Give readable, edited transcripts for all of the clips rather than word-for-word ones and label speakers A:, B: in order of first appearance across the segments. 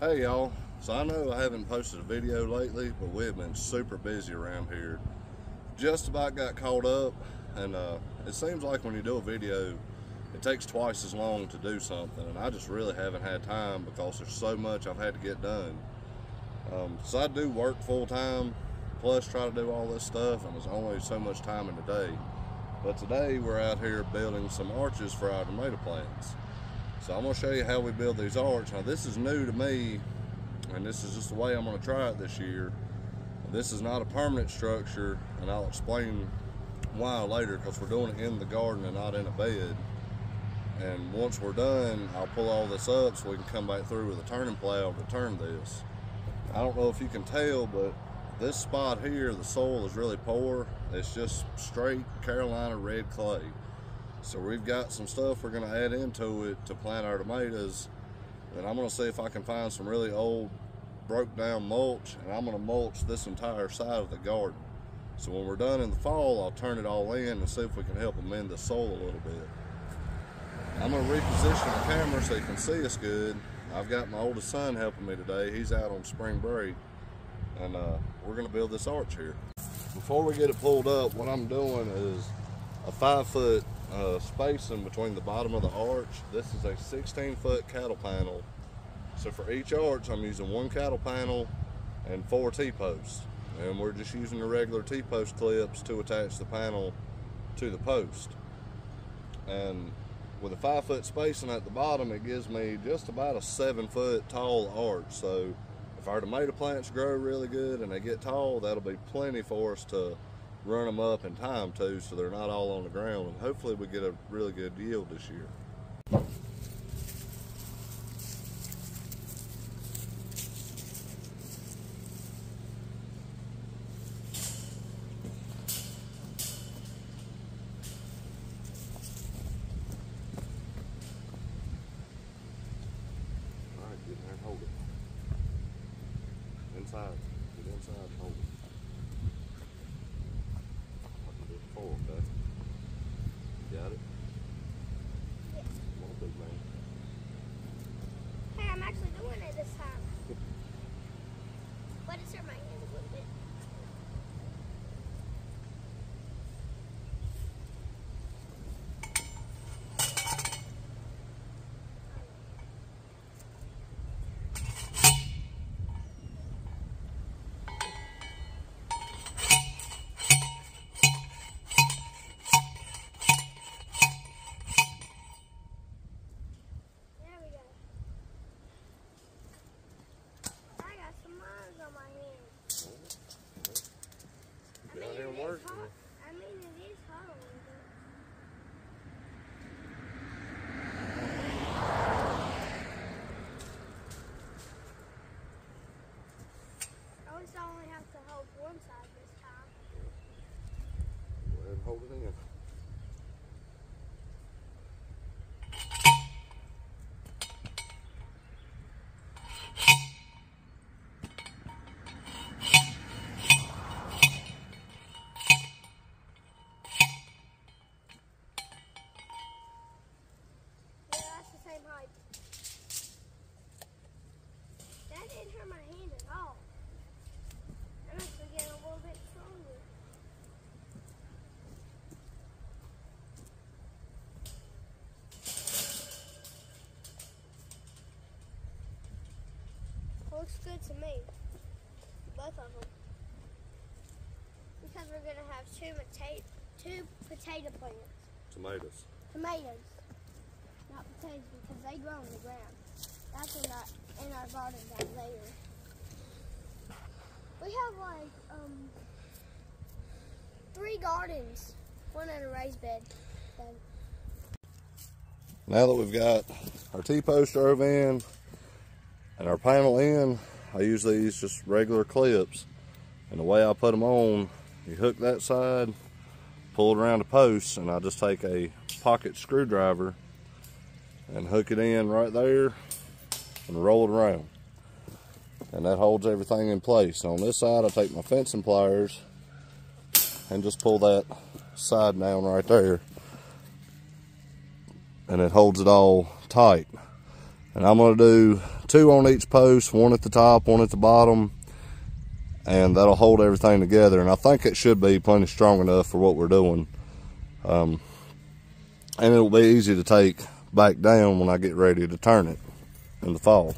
A: Hey y'all, so I know I haven't posted a video lately, but we've been super busy around here. Just about got caught up, and it seems like when you do a video, it takes twice as long to do something, and I just really haven't had time because there's so much I've had to get done. So I do work full time, plus try to do all this stuff, and there's only so much time in the day. But today we're out here building some arches for our tomato plants. So I'm going to show you how we build these arches. Now this is new to me, and this is just the way I'm going to try it this year. This is not a permanent structure, and I'll explain why later, because we're doing it in the garden and not in a bed. And once we're done, I'll pull all this up so we can come back through with a turning plow to turn this. I don't know if you can tell, but this spot here, the soil is really poor. It's just straight Carolina red clay. So we've got some stuff we're going to add into it to plant our tomatoes, and I'm going to see if I can find some really old broke down mulch, and I'm going to mulch this entire side of the garden. So when we're done in the fall, I'll turn it all in and see if we can help amend the soil a little bit. I'm going to reposition the camera so you can see us good. I've got my oldest son helping me today. He's out on spring break, and we're going to build this arch here. Before we get it pulled up, what I'm doing is a 5-foot spacing between the bottom of the arch. This is a 16-foot cattle panel. So for each arch, I'm using 1 cattle panel and 4 T-posts. And we're just using the regular T-post clips to attach the panel to the post. And with a 5-foot spacing at the bottom, it gives me just about a 7-foot tall arch. So if our tomato plants grow really good and they get tall, that'll be plenty for us to run them up in time too, so they're not all on the ground, and hopefully we get a really good yield this year. All right, get in there and hold it. Inside, get inside and hold it. Okay. Got it?
B: Yes.
A: Come on, big man.
B: Hey, I'm actually doing it this time. But it's hurt my hand a little bit. On my hand.
A: Get out here and work.
B: I mean, it is hot a little bit. At least I only have to hold one side this time.
A: Go ahead and hold it in.
B: That didn't hurt my hand at all. I'm actually getting a little bit stronger. Looks good to me. Both of them. Because we're going to have two potato plants.
A: Tomatoes.
B: Tomatoes. Not potatoes, because they grow in the ground. That's in our garden down there. We have like 3 gardens, 1 in a raised bed.
A: Now that we've got our T-post drove in and our panel in, I use these just regular clips. And the way I put them on, you hook that side, pull it around the post, and I just take a pocket screwdriver and hook it in right there and roll it around, and that holds everything in place. On this side, I take my fencing pliers and just pull that side down right there, and it holds it all tight. And I'm going to do 2 on each post, 1 at the top, 1 at the bottom, and that'll hold everything together. And I think it should be plenty strong enough for what we're doing. And it'll be easy to take back down when I get ready to turn it in the fall.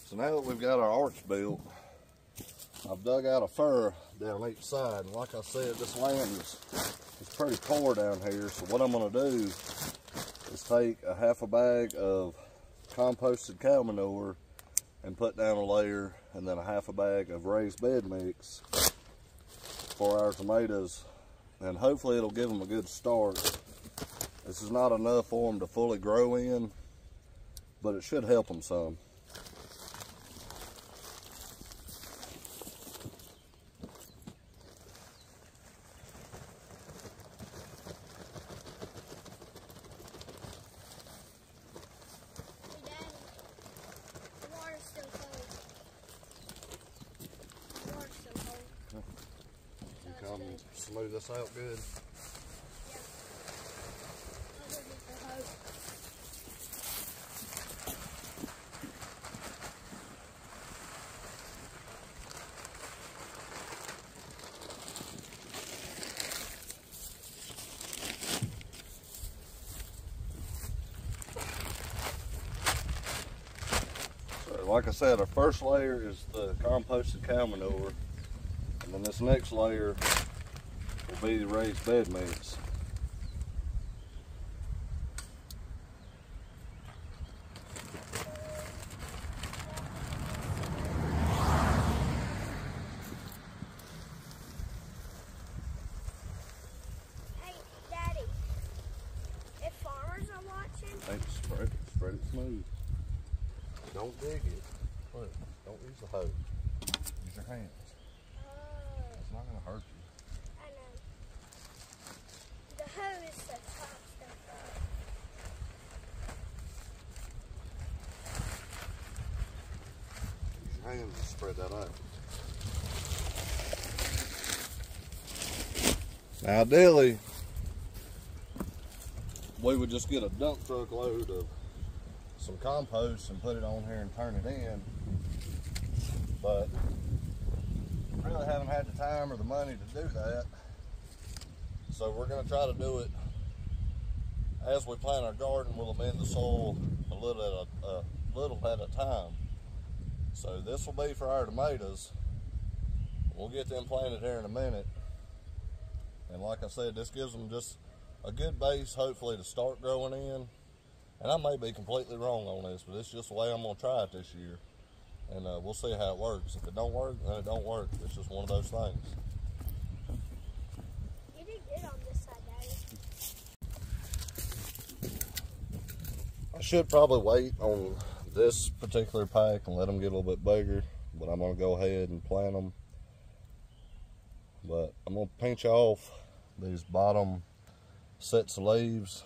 A: So now that we've got our arch built, I've dug out a fur down each side. And like I said, this land is pretty poor down here. So what I'm gonna do is take a half a bag of composted cow manure and put down a layer, and then a half a bag of raised bed mix for our tomatoes. And hopefully it'll give them a good start. This is not enough for them to fully grow in, but it should help them some. Smooth this out good.
B: Yeah. I'll go get the hose.
A: So like I said, our first layer is the composted cow manure, and then this next layer will be the raised bed mix.
B: Hey, Daddy, if farmers are watching,
A: Hey, spread it smooth. Don't dig it. Look, don't use the hoe. Use your hands. It's not gonna hurt you.
B: I know. The hoe is the top stuff up.
A: Use your hands to spread that out. Now ideally, we would just get a dump truck load of some compost and put it on here and turn it in, but really haven't had the time or the money to do that. So we're going to try to do it as we plant our garden. We'll amend the soil a little at a time. So this will be for our tomatoes. We'll get them planted here in a minute. And like I said, this gives them just a good base, hopefully, to start growing in. And I may be completely wrong on this, but it's just the way I'm going to try it this year. And we'll see how it works. If it don't work, then it don't work. It's just one of those things.
B: You did good on this side, Daddy.
A: I should probably wait on this particular pack and let them get a little bit bigger, but I'm going to go ahead and plant them. But I'm going to pinch off these bottom sets of leaves.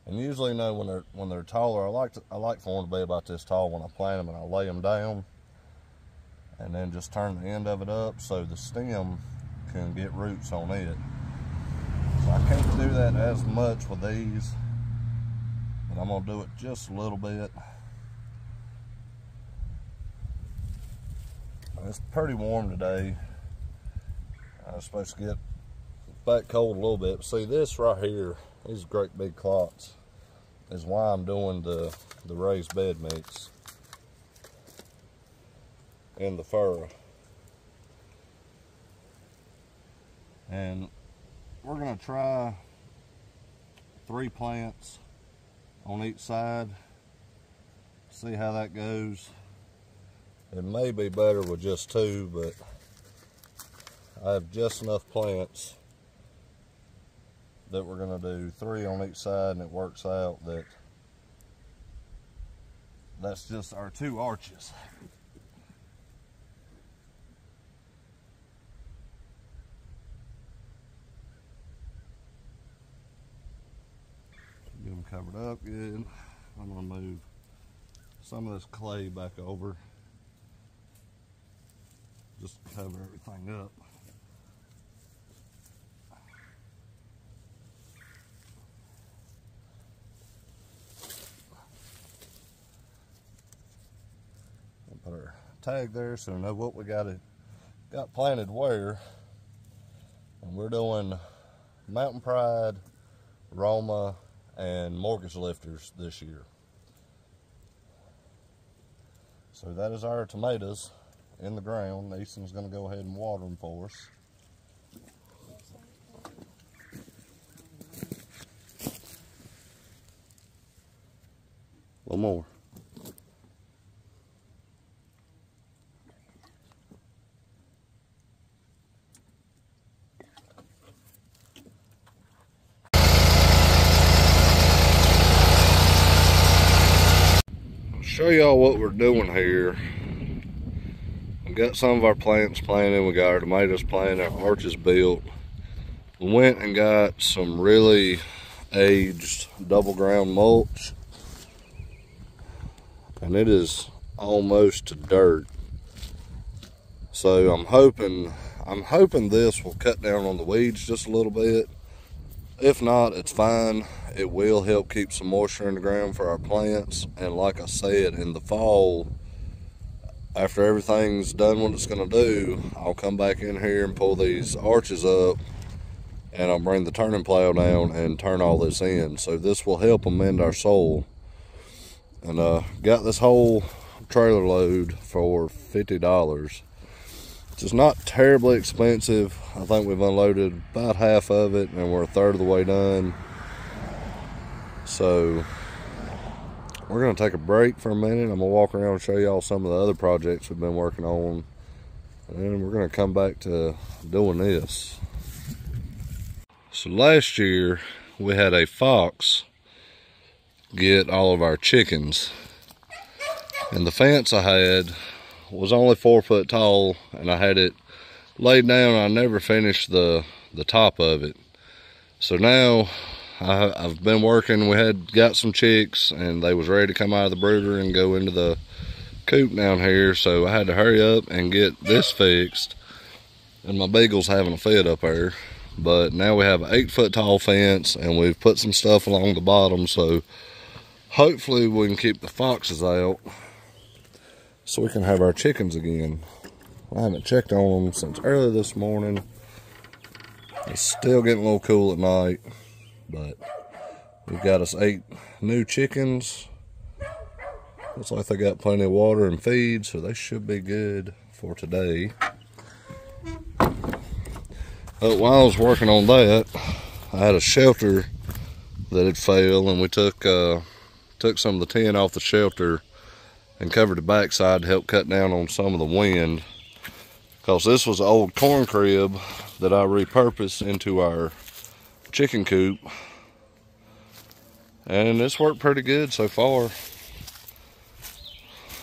A: And usually, you know, when they're taller, I like for them to be about this tall when I plant them, and I lay them down and then just turn the end of it up so the stem can get roots on it. So I can't do that as much with these, but I'm gonna do it just a little bit. It's pretty warm today. I was supposed to get back cold a little bit. See, this right here, these great big clots, is why I'm doing the raised bed mix in the furrow. And we're gonna try 3 plants on each side, see how that goes. It may be better with just 2, but I have just enough plants that we're gonna do 3 on each side, and it works out that that's just our 2 arches. Get them covered up good. I'm gonna move some of this clay back over just to cover everything up. I'll put our tag there so we know what we got planted where. And we're doing Mountain Pride, Roma, and mortgage lifters this year. So that is our tomatoes in the ground. Easton's going to go ahead and water them for us. A little more. Show y'all what we're doing here. We got some of our plants planted, we got our tomatoes planted, our arches built. We went and got some really aged double ground mulch, and it is almost to dirt. So I'm hoping this will cut down on the weeds just a little bit. If not, it's fine. It will help keep some moisture in the ground for our plants. And like I said, in the fall, after everything's done what it's gonna do, I'll come back in here and pull these arches up, and I'll bring the turning plow down and turn all this in. So this will help amend our soil. And got this whole trailer load for $50. It's not terribly expensive. I think we've unloaded about half of it, and we're a third of the way done. So we're gonna take a break for a minute. I'm gonna walk around and show y'all some of the other projects we've been working on, and then we're gonna come back to doing this. So last year we had a fox get all of our chickens, and the fence I had was only 4 foot tall, and I had it laid down. I never finished the top of it. So now I've been working. We got some chicks, and they was ready to come out of the brooder and go into the coop down here. So I had to hurry up and get this fixed, and my beagle's having a fit up there. But now we have an 8 foot tall fence, and we've put some stuff along the bottom, so hopefully we can keep the foxes out so we can have our chickens again. I haven't checked on them since early this morning. It's still getting a little cool at night, but we've got us 8 new chickens. Looks like they got plenty of water and feed, so they should be good for today. But while I was working on that, I had a shelter that had failed, and we took some of the tin off the shelter and covered the backside to help cut down on some of the wind, because this was an old corn crib that I repurposed into our chicken coop, and it's worked pretty good so far.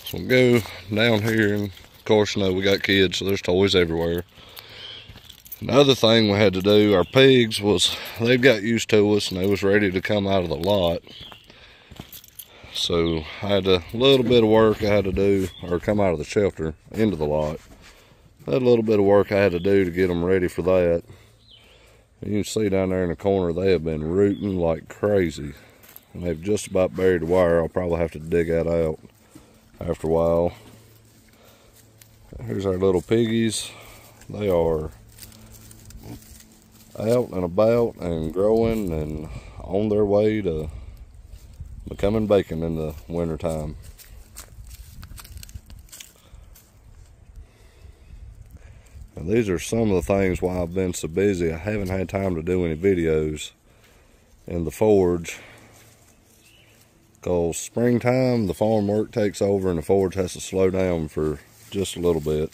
A: So we'll go down here, and of course, you know, we got kids, so there's toys everywhere. Another thing we had to do, our pigs they got used to us, and they was ready to come out of the lot. So I had a little bit of work I had to do, or come out of the shelter into the lot. I had a little bit of work I had to do to get them ready for that. And you can see down there in the corner, they have been rooting like crazy, and they've just about buried the wire. I'll probably have to dig that out after a while. Here's our little piggies. They are out and about and growing and on their way to becoming bacon in the wintertime. And these are some of the things why I've been so busy. I haven't had time to do any videos in the forge, because springtime the farm work takes over and the forge has to slow down for just a little bit.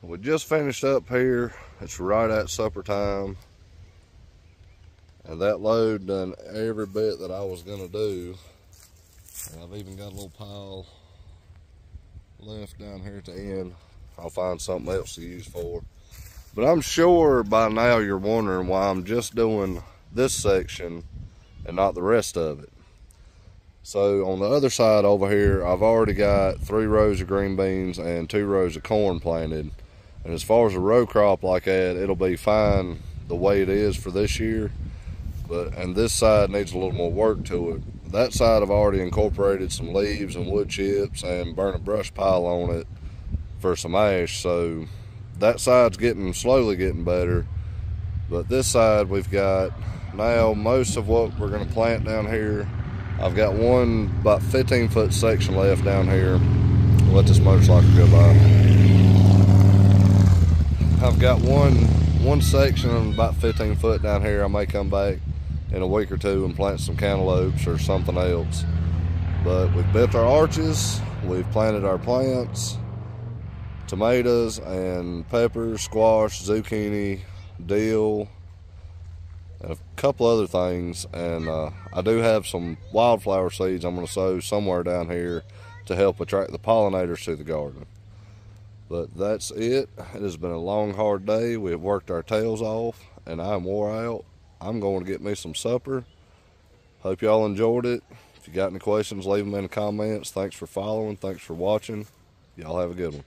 A: We just finished up here. It's right at supper time. And that load done every bit that I was gonna do. And I've even got a little pile left down here at the end. I'll find something else to use for. But I'm sure by now you're wondering why I'm just doing this section and not the rest of it. So on the other side over here, I've already got 3 rows of green beans and 2 rows of corn planted. And as far as a row crop like that, it'll be fine the way it is for this year. And this side needs a little more work to it. That side I've already incorporated some leaves and wood chips and burnt a brush pile on it for some ash. So that side's slowly getting better. But this side we've got now most of what we're gonna plant down here. I've got one about 15-foot section left down here. I'll let this motorcycle go by. I've got one section of about 15 foot down here. I may come back in a week or two and plant some cantaloupes or something else. But we've built our arches, we've planted our plants, tomatoes and peppers, squash, zucchini, dill, and a couple other things. And I do have some wildflower seeds I'm going to sow somewhere down here to help attract the pollinators to the garden. But that's it. It has been a long, hard day. We have worked our tails off, and I'm wore out. I'm going to get me some supper. Hope y'all enjoyed it. If you got any questions, leave them in the comments. Thanks for following. Thanks for watching. Y'all have a good one.